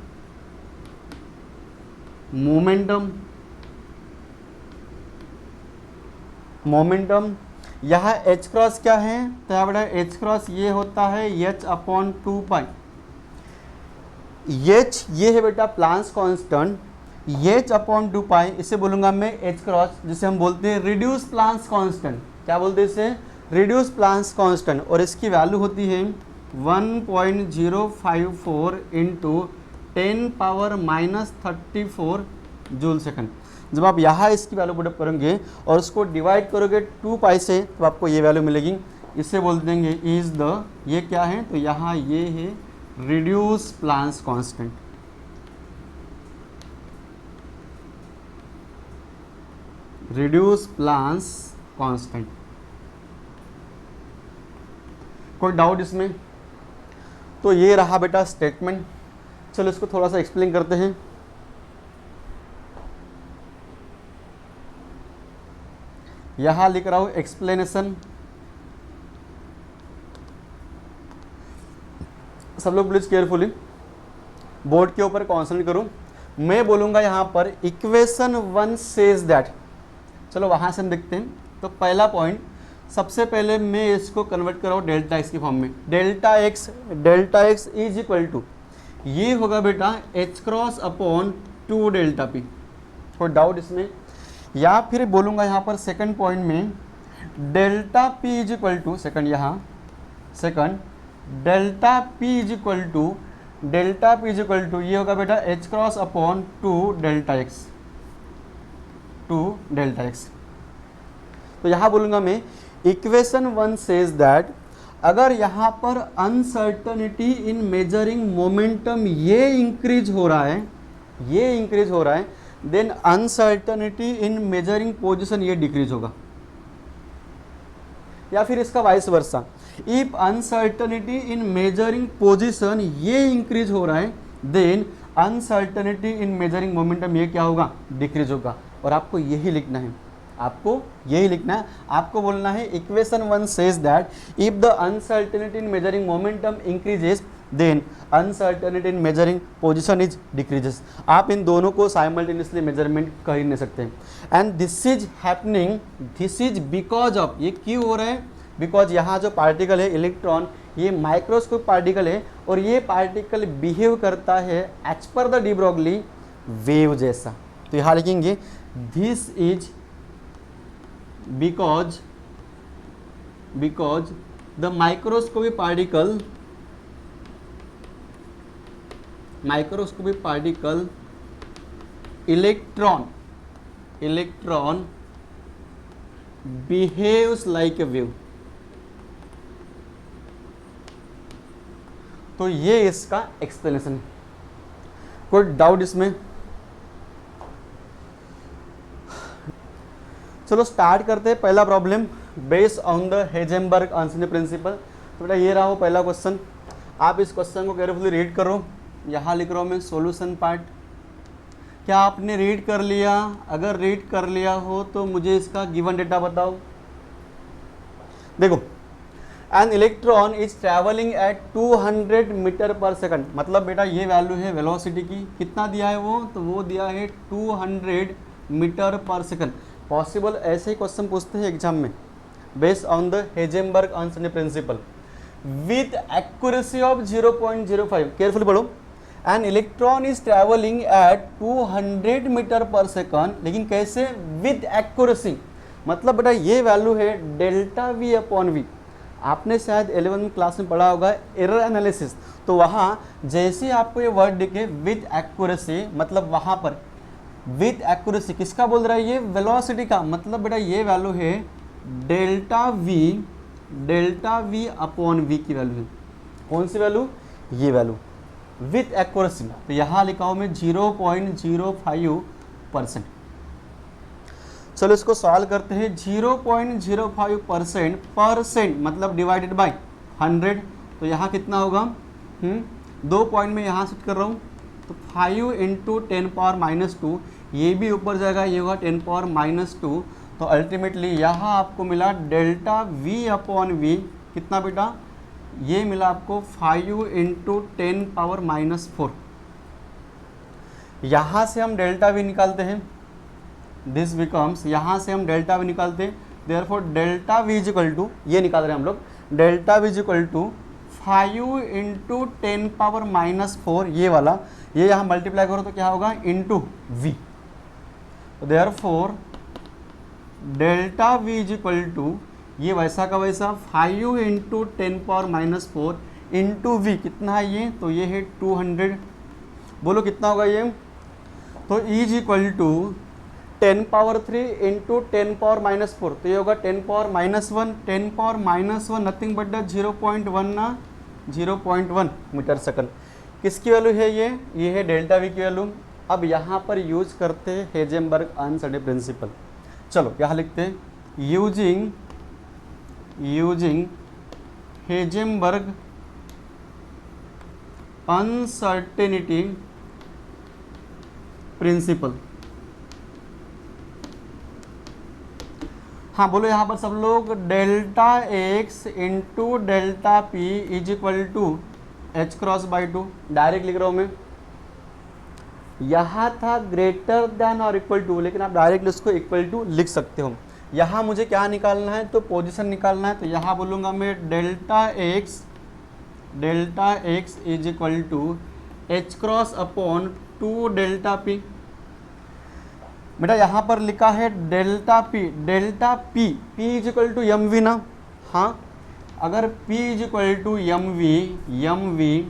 momentum. यहाँ h क्रॉस क्या है? तो यहाँ बेटा h क्रॉस ये होता है h/2π। h ये है बेटा प्लांक्स कांस्टेंट, h/2π इसे बोलूँगा मैं h क्रॉस, जिसे हम बोलते हैं रिड्यूस प्लांक्स कांस्टेंट। क्या बोलते हैं इसे? Reduce Planck's constant. और इसकी वैल्यू होती है 1.054 इंटू 10⁻³ जूल सेकंड। जब आप यहाँ इसकी वैल्यू पुटअप करेंगे और उसको डिवाइड करोगे 2π से तो आपको ये वैल्यू मिलेगी। इसे बोल देंगे इज द, ये क्या है? तो यहाँ ये है reduce Planck's constant. Reduce Planck's constant. कोई डाउट इसमें? तो ये रहा बेटा स्टेटमेंट। चलो इसको थोड़ा सा एक्सप्लेन करते हैं। यहां लिख रहा हूं एक्सप्लेनेशन। सब लोग प्लीज केयरफुली बोर्ड के ऊपर कॉन्सेंट्रेट करो। मैं बोलूंगा यहां पर इक्वेशन 1 सेज दैट। चलो वहां से हम देखते हैं। तो पहला पॉइंट, सबसे पहले मैं इसको कन्वर्ट कर रहा हूँ डेल्टा एक्स की फॉर्म में। Delta x is equal to, ये होगा बेटा h×2 डेल्टा पी। कोई डाउट इसमें? या फिर बोलूँगा यहाँ पर सेकंड पॉइंट में delta p is equal to, second यहाँ second delta p is equal to ये होगा बेटा h cross upon two delta x, तो यहाँ बोलूँगा मैं इक्वेशन 1 सेज दैट अगर यहाँ पर अनसर्टनिटी इन मेजरिंग मोमेंटम ये इंक्रीज हो रहा है, then uncertainty in measuring position ये डिक्रीज होगा, या फिर इसका vice versa, if uncertainty in measuring position ये इंक्रीज हो रहा है then uncertainty in measuring momentum ये क्या होगा, डिक्रीज होगा। और आपको यही लिखना है, आपको बोलना है equation 1 says that if the uncertainty in measuring momentum increases then uncertainty in measuring position is decreases. आप इन दोनों को साइमल्टेनियसली मेजरमेंट कर ही नहीं सकते। And this is happening, this is because of, ये क्यों हो रहा है, बिकॉज यहाँ जो पार्टिकल है इलेक्ट्रॉन ये माइक्रोस्कोप पार्टिकल है और ये पार्टिकल बिहेव करता है as per the de Broglie wave जैसा। तो यहाँ लिखेंगे this is because the microscopic particle electron behaves like a wave। तो ये इसका एक्सप्लेनेशन है। कोई डाउट इसमें? चलो स्टार्ट करते हैं। पहला problem based on the Heisenberg uncertainty principle. तो बेटा ये रहा हो पहला क्वेश्चन। आप इस क्वेश्चन को केयरफुली रीड करो। यहाँ लिख रहा हूँ मैं सॉल्यूशन पार्ट। क्या आपने रीड कर लिया? अगर रीड कर लिया हो तो मुझे इसका गिवन डेटा बताओ। देखो, an electron is travelling at 200 metre per second. मतलब बेटा ये वैल्यू है वेलोसिटी की। कितना दिया है वो? तो वो दिया है 200 मीटर पर सेकंड। पॉसिबल ऐसे ही क्वेश्चन पूछते हैं एग्जाम में based on the Heisenberg uncertainty principle with accuracy of 0.05। Carefully पढ़ो। An electron is travelling at 200 metre per second, लेकिन कैसे? With accuracy. मतलब बेटा ये वैल्यू है डेल्टा वी अपॉन वी। आपने शायद 11वीं क्लास में पढ़ा होगा एरर एनालिसिस। तो वहाँ जैसे आपको ये वर्ड दिखे विथ एक्यूरेसी, मतलब वहाँ पर विथ एक्यूरेसी किसका बोल रहा है? ये वेलोसिटी का। मतलब बेटा ये वैल्यू है डेल्टा वी अपॉन वी की वैल्यू है। कौन सी वैल्यू? ये वैल्यू विथ एक्यूरेसी। तो यहाँ लिखा हूँ मैं 0.05%। चलो इसको सॉल्व करते हैं। 0.05% मतलब डिवाइडेड बाय 100। तो यहाँ कितना होगा? 2 पॉइंट में यहाँ सेट कर रहा हूँ। तो 5 इंटू 10⁻², ये भी ऊपर जाएगा, ये होगा 10⁻²। तो अल्टीमेटली यहाँ आपको मिला डेल्टा वी अपॉन वी कितना बेटा? ये मिला आपको 5 इंटू 10⁻⁴। यहाँ से हम डेल्टा वी निकालते हैं। दिस बिकम्स, यहाँ से हम डेल्टा वी निकालते हैं। Therefore delta v is equal to, ये निकाल रहे हैं हम लोग, delta v is equal to 5 into 10⁻⁴, ये वाला, ये यहाँ मल्टीप्लाई करो तो क्या होगा? Into v. Therefore delta v is equal to, ये वैसा का वैसा 5 इंटू 10⁻⁴ इंटू वी। कितना है ये? तो ये है 200। बोलो कितना होगा ये? तो इज इक्वल टू 10⁻³ इंटू 10⁻⁴। तो ये होगा 10⁻⁻1। 10⁻⁻1 नथिंग बट द 0.1 ना, 0.1 मीटर सेकंड। किसकी वैल्यू है ये? ये है डेल्टा वी की वैल्यू। अब यहाँ पर यूज करते हैं हेजेनबर्ग अनसर्टेनिटी प्रिंसिपल। चलो यहाँ लिखते हैं यूजिंग हेजेनबर्ग अनसर्टेनिटी प्रिंसिपल। हाँ बोलो यहाँ पर सब लोग। Delta x into delta p is equal to h cross by 2। Direct लिख रहा हूँ मैं। यहाँ था ग्रेटर देन और इक्वल टू, लेकिन आप डायरेक्ट इसको इक्वल टू लिख सकते हो। यहाँ मुझे क्या निकालना है? तो पोजीशन निकालना है। तो यहाँ बोलूँगा मैं delta x is equal to h cross upon 2 delta p. बेटा यहाँ पर लिखा है delta p, p is equal to m v ना। हाँ, अगर P is equal to m v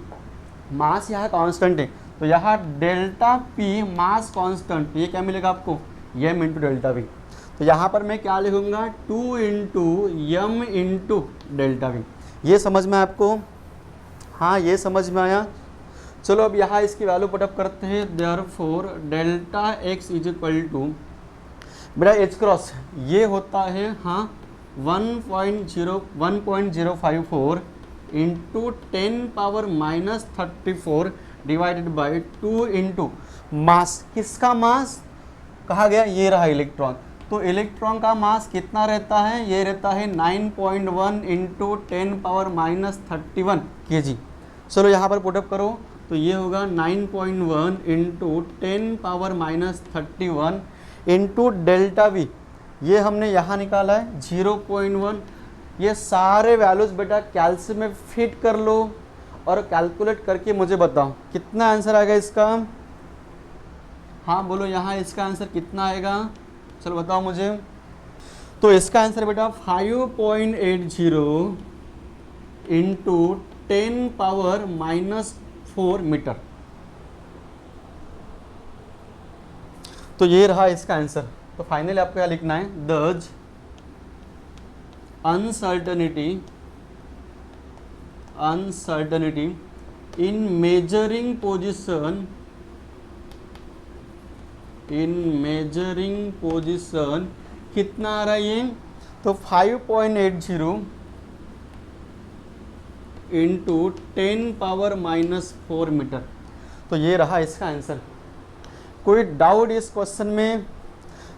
mass यहाँ कांस्टेंट है, तो यहाँ डेल्टा P मास कांस्टेंट, ये क्या मिलेगा आपको, m इंटू डेल्टा वी। तो यहाँ पर मैं क्या लिखूंगा, 2 into m into delta v. ये समझ में आपको, हाँ ये समझ में आया। चलो अब यहाँ इसकी वैल्यू पुटअप करते हैं। Therefore delta x is equal to, बेटा एच क्रॉस ये होता है हाँ 1.054 into 10⁻³ divided by 2 into mass. किसका मास कहा गया, ये रहा इलेक्ट्रॉन। तो इलेक्ट्रॉन का मास कितना रहता है, ये रहता है 9.1 इंटू 10⁻³ kg। चलो यहाँ पर पुटअप करो, तो ये होगा 9.1 इंटू 10⁻³ इंटू डेल्टा वी, ये हमने यहाँ निकाला है 0.1। ये सारे वैल्यूज़ बेटा कैलसी में फिट कर लो और कैलकुलेट करके मुझे बताओ कितना आंसर आएगा इसका। हाँ बोलो यहाँ इसका आंसर कितना आएगा, चलो बताओ मुझे। तो इसका आंसर बेटा 5.80 इंटू 10⁻⁴ मीटर। तो ये रहा इसका आंसर। तो फाइनली आपको क्या लिखना है, दज अनसर्टेनिटी इन मेजरिंग पोजीशन कितना आ रहा है ये, तो 5.80 इंटू 10⁻⁴ मीटर। तो ये रहा इसका आंसर। कोई डाउट इस क्वेश्चन में,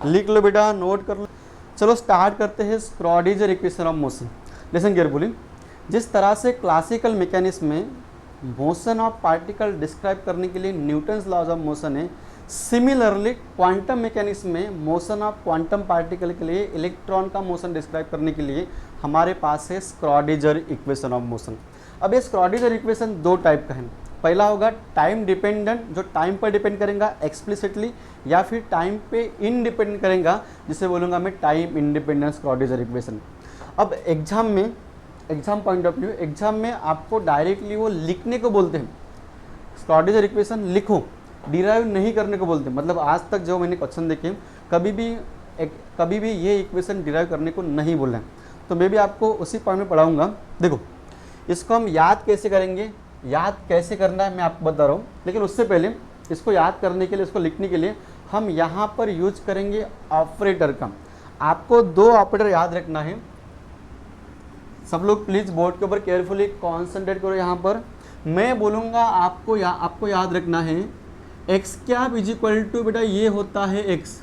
लिख लो बेटा, नोट कर लो। चलो स्टार्ट करते हैं Schrodinger equation of motion. Listen carefully. जिस तरह से क्लासिकल मैकेनिक्स में मोशन ऑफ पार्टिकल डिस्क्राइब करने के लिए न्यूटन्स लॉज ऑफ मोशन है, सिमिलरली क्वांटम मैकेनिक्स में मोशन ऑफ क्वांटम पार्टिकल के लिए, इलेक्ट्रॉन का मोशन डिस्क्राइब करने के लिए हमारे पास है स्क्रॉडिंजर इक्वेशन ऑफ मोशन। अब ये स्क्रॉडिंजर इक्वेशन दो टाइप का है। पहला होगा टाइम डिपेंडेंट, जो टाइम पर डिपेंड करेगा एक्सप्लिसिटली, या फिर टाइम पे इनडिपेंडेंट करेगा, जिसे बोलूँगा मैं टाइम इंडिपेंडेंट स्क्रॉडिंजर इक्वेशन। अब exam point of view, exam में आपको डायरेक्टली वो लिखने को बोलते हैं, स्क्रॉडिंजर इक्वेशन लिखो, डिराइव नहीं करने को बोलते हैं। मतलब आज तक जो मैंने क्वेश्चन देखे कभी भी ये इक्वेशन डिराइव करने को नहीं बोला है। तो मैं भी आपको उसी पॉइंट में पढ़ाऊँगा। देखो इसको हम याद कैसे करेंगे, याद कैसे करना है मैं आपको बता रहा हूँ, लेकिन उससे पहले इसको याद करने के लिए, इसको लिखने के लिए हम यहाँ पर यूज करेंगे ऑपरेटर का। आपको दो ऑपरेटर याद रखना है। सब लोग प्लीज़ बोर्ड के ऊपर केयरफुली कॉन्सेंट्रेट करो। यहाँ पर मैं बोलूँगा आपको याद रखना है, x cap is equal to, बेटा ये होता है x,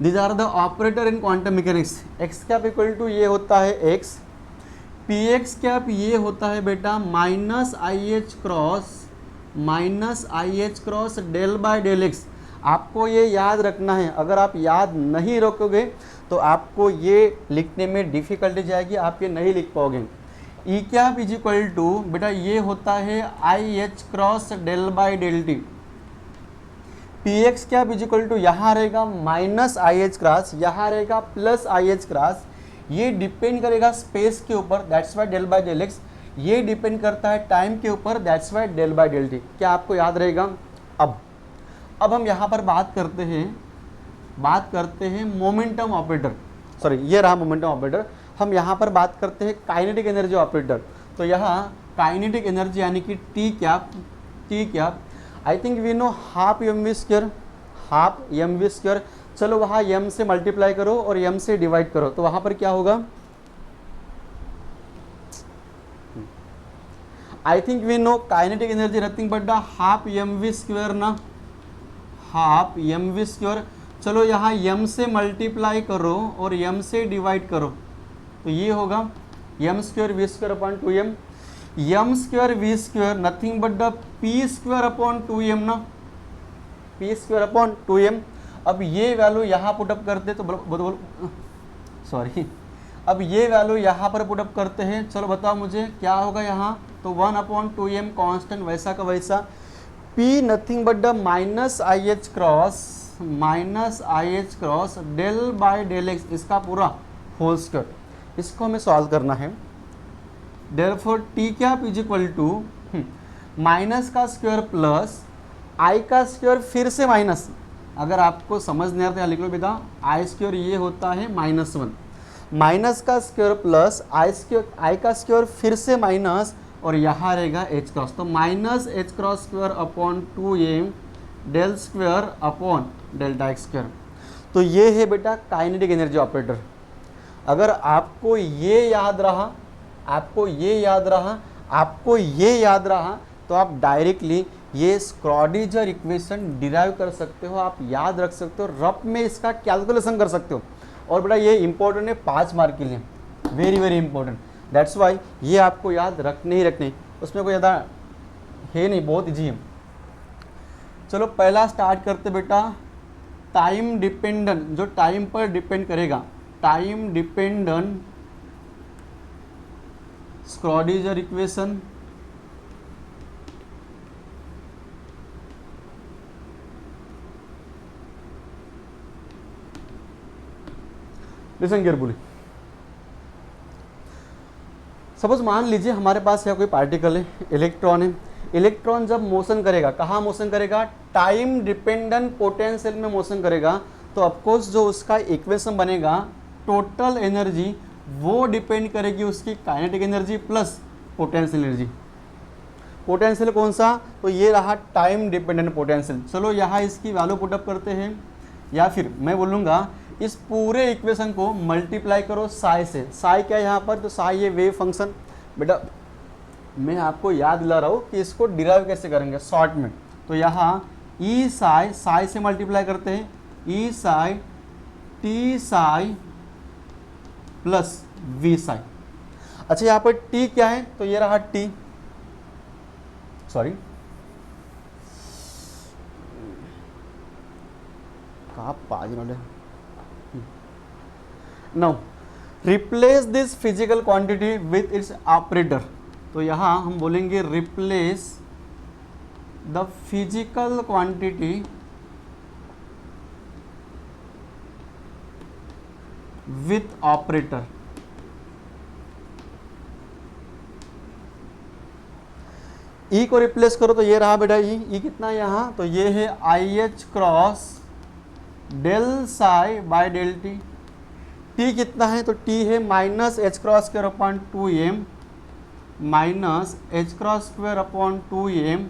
these are the operator in quantum mechanics. X cap equal to ये होता है एक्स, पी एक्स कैप ये होता है बेटा minus i h cross del by del x. आपको ये याद रखना है। अगर आप याद नहीं रखोगे तो आपको ये लिखने में डिफिकल्टी जाएगी, आप ये नहीं लिख पाओगे। E cap is equal to, बेटा ये होता है i h cross del by del t. P x cap is equal to यहाँ रहेगा माइनस आई एच क्रॉस, यहाँ रहेगा प्लस आई एच क्रॉस। ये डिपेंड करेगा स्पेस के ऊपर, that's why del by del x. ये डिपेंड करता है टाइम के ऊपर, that's why del by del t. क्या आपको याद रहेगा? अब हम यहाँ पर बात करते हैं मोमेंटम ऑपरेटर। सॉरी, ये रहा मोमेंटम ऑपरेटर। हम यहाँ पर बात करते हैं काइनेटिक एनर्जी ऑपरेटर। तो यहाँ काइनेटिक एनर्जी यानी कि t cap I think we know half m v square. चलो वहाँ m से मल्टीप्लाई करो और m से डिवाइड करो, तो वहाँ पर क्या होगा? I think we know kinetic energy nothing but the half m v square ना, हाफ एम वी स्क्वायर। चलो यहाँ m से मल्टीप्लाई करो और m से डिवाइड करो, तो ये होगा m square v square upon 2m। m square v square nothing but the p square upon 2m ना, p स्क्वायर अपॉन 2m। अब ये वैल्यू यहाँ पुटअप करते तो सॉरी, अब ये वैल्यू यहाँ पर पुटअप करते हैं। चलो बताओ मुझे क्या होगा यहाँ? तो 1/2m कांस्टेंट वैसा का वैसा, p nothing but the minus i h cross del by del x, इसका पूरा होल स्क्वायर। इसको हमें सॉल्व करना है। Therefore t cap is equal to minus का स्क्वायर प्लस आई का स्क्वायर फिर से माइनस, अगर आपको समझ नहीं आता लिख लो बेटा, आई स्क्वायर ये होता है -1, माइनस का स्क्वायर प्लस आई का स्क्वायर फिर से माइनस, और यहाँ रहेगा एच क्रॉस, तो minus h cross square upon 2m del square upon delta x square. तो ये है बेटा काइनेटिक एनर्जी ऑपरेटर। अगर आपको ये याद रहा, आपको ये याद रहा तो आप डायरेक्टली ये स्क्रॉडिंजर इक्वेशन डिराइव कर सकते हो, आप याद रख सकते हो, रफ में इसका कैलकुलेशन कर सकते हो। और बेटा ये इंपॉर्टेंट है 5 मार्क के लिए, very very important, that's why ये आपको याद रखने ही रखने, उसमें कोई ज़्यादा है नहीं, बहुत ईजी है। चलो पहला स्टार्ट करते बेटा, टाइम डिपेंडेंट, जो टाइम पर डिपेंड करेगा, time dependent Schrodinger equation. Listen carefully. Suppose मान लीजिए हमारे पास यहाँ कोई पार्टिकल है, इलेक्ट्रॉन है। इलेक्ट्रॉन जब मोशन करेगा, कहाँ मोशन करेगा, टाइम डिपेंडेंट पोटेंशियल में मोशन करेगा, तो ऑफकोर्स जो उसका इक्वेशन बनेगा टोटल एनर्जी, वो डिपेंड करेगी उसकी kinetic energy plus potential energy. Potential कौन सा, तो ये रहा टाइम डिपेंडेंट पोटेंशियल। चलो यहाँ इसकी वैल्यू पुटअप करते हैं, या फिर मैं बोलूँगा इस पूरे इक्वेशन को मल्टीप्लाई करो साई से। साई क्या है यहाँ पर, तो साई ये वेव फंक्शन। बेटा मैं आपको याद दिला रहा हूँ कि इसको डिराइव कैसे करेंगे शॉर्ट में। तो यहाँ ई साई, साई से मल्टीप्लाई करते हैं, e psi t psi plus v psi. अच्छा यहाँ पर टी क्या है, तो ये रहा टी, सॉरी कहाँ पाज नोले। Now replace this physical quantity with its operator. तो यहाँ हम बोलेंगे replace the physical quantity with operator. E को रिप्लेस करो तो ये रहा बेटा ई कितना है यहाँ, तो ये है i h cross del psi by del t. T कितना है, तो टी है minus h cross square upon 2m minus h cross square upon 2m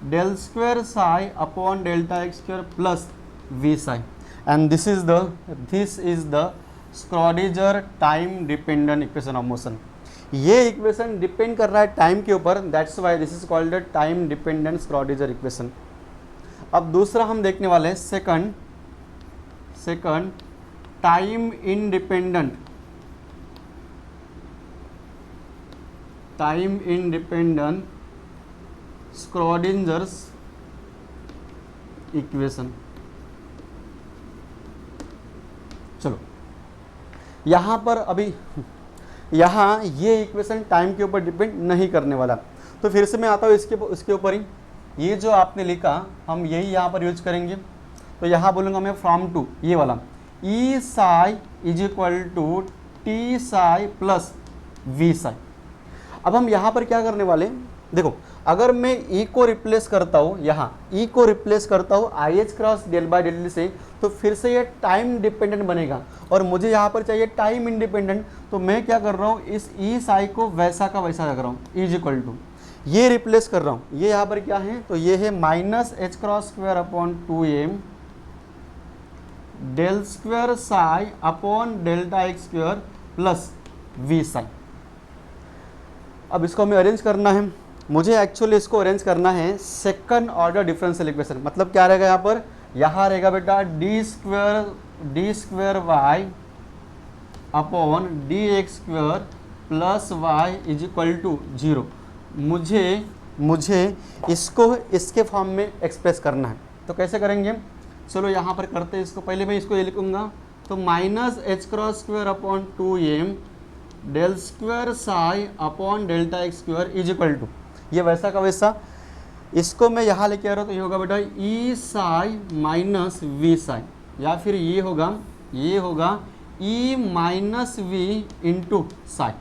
del square psi upon delta x square plus v psi. And this is the Schrodinger time dependent equation of motion. ये इक्वेशन डिपेंड कर रहा है टाइम के ऊपर, that's why this is called the time dependent Schrodinger equation. अब दूसरा हम देखने वाले हैं सेकंड टाइम इंडिपेंडेंट स्क्रॉडिंजर्स इक्वेशन। चलो यहाँ पर अभी यहाँ ये इक्वेशन टाइम के ऊपर डिपेंड नहीं करने वाला, तो फिर से मैं आता हूँ इसके ऊपर ही। ये जो आपने लिखा हम यही यहाँ पर यूज करेंगे। तो यहाँ बोलूँगा मैं फ्रॉम टू ये वाला e psi is equal to t psi plus v psi. अब हम यहाँ पर क्या करने वाले, देखो अगर मैं ई को रिप्लेस करता हूँ, यहाँ ई को रिप्लेस करता हूँ i h cross del by del से, तो फिर से ये टाइम डिपेंडेंट बनेगा और मुझे यहाँ पर चाहिए टाइम इंडिपेंडेंट। तो मैं क्या कर रहा हूँ, इस ई साई को वैसा का वैसा रख रहा हूँ, इज इक्वल टू ये रिप्लेस कर रहा हूँ। ये यहाँ पर क्या है, तो ये है minus h cross square upon 2m del square psi upon delta x square plus v psi. अब इसको हमें अरेंज करना है, मुझे एक्चुअली इसको अरेंज करना है सेकंड ऑर्डर डिफरेंशियल इक्वेशन। मतलब क्या रहेगा यहाँ रहेगा बेटा d square y upon d x square plus y is equal to 0। मुझे इसको इसके फॉर्म में एक्सप्रेस करना है, तो कैसे करेंगे, चलो यहाँ पर करते हैं इसको। पहले मैं इसको ये लिखूँगा, तो minus h cross square upon 2m del square psi upon delta x square is equal to ये वैसा का वैसा। इसको मैं यहाँ लेके आ रहा हूँ, तो ये होगा बेटा ई साई माइनस वी साई, या फिर ये होगा ई माइनस वी इंटू साई।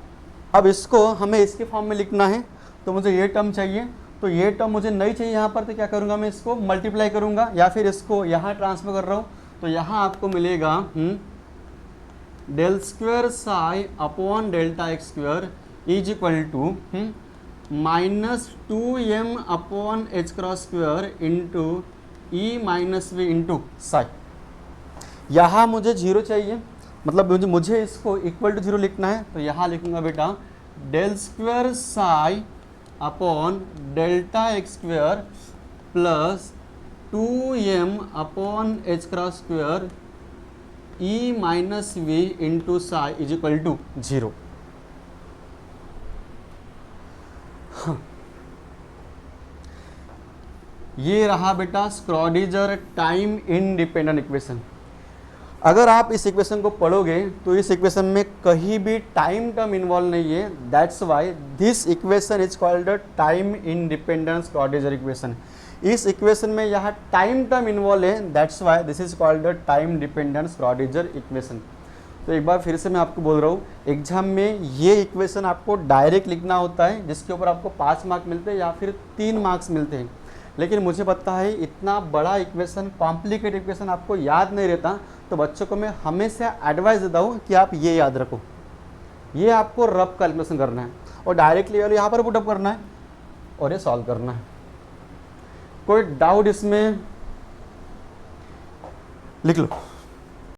अब इसको हमें इसके फॉर्म में लिखना है, तो मुझे ये टर्म चाहिए, तो ये टर्म मुझे नहीं चाहिए यहाँ पर, तो क्या करूँगा मैं इसको मल्टीप्लाई करूँगा या फिर इसको यहाँ ट्रांसफर कर रहा हूँ, तो यहाँ आपको मिलेगा del square psi upon delta x square is equal to -2m upon h cross square into E minus V into psi. यहाँ मुझे जीरो चाहिए, मतलब मुझे इसको इक्वल टू जीरो लिखना है, तो यहाँ लिखूंगा बेटा del square psi upon delta x square plus 2m upon h cross square E minus V into psi is equal to zero. ये रहा बेटा स्क्रॉडिंजर टाइम इंडिपेंडेंट इक्वेशन। अगर आप इस इक्वेशन को पढ़ोगे तो इस इक्वेशन में कहीं भी टाइम टर्म इन्वॉल्व नहीं है, that's why this equation is called time independent Schrodinger equation. इस इक्वेशन में यहाँ टाइम टर्म इन्वॉल्व है, that's why this is called time dependent Schrodinger equation. तो एक बार फिर से मैं आपको बोल रहा हूँ, एग्जाम में ये इक्वेशन आपको डायरेक्ट लिखना होता है जिसके ऊपर आपको 5 मार्क मिलते हैं या फिर 3 मार्क्स मिलते हैं, लेकिन मुझे पता है इतना बड़ा इक्वेशन, कॉम्प्लिकेटेड इक्वेशन आपको याद नहीं रहता, तो बच्चों को मैं हमेशा एडवाइस देता हूँ कि आप ये याद रखो, ये आपको रफ कैलकुलेशन करना है और डायरेक्टली वैल्यू यहाँ पर पुटअप करना है और ये सॉल्व करना है। कोई डाउट इसमें लिख लो।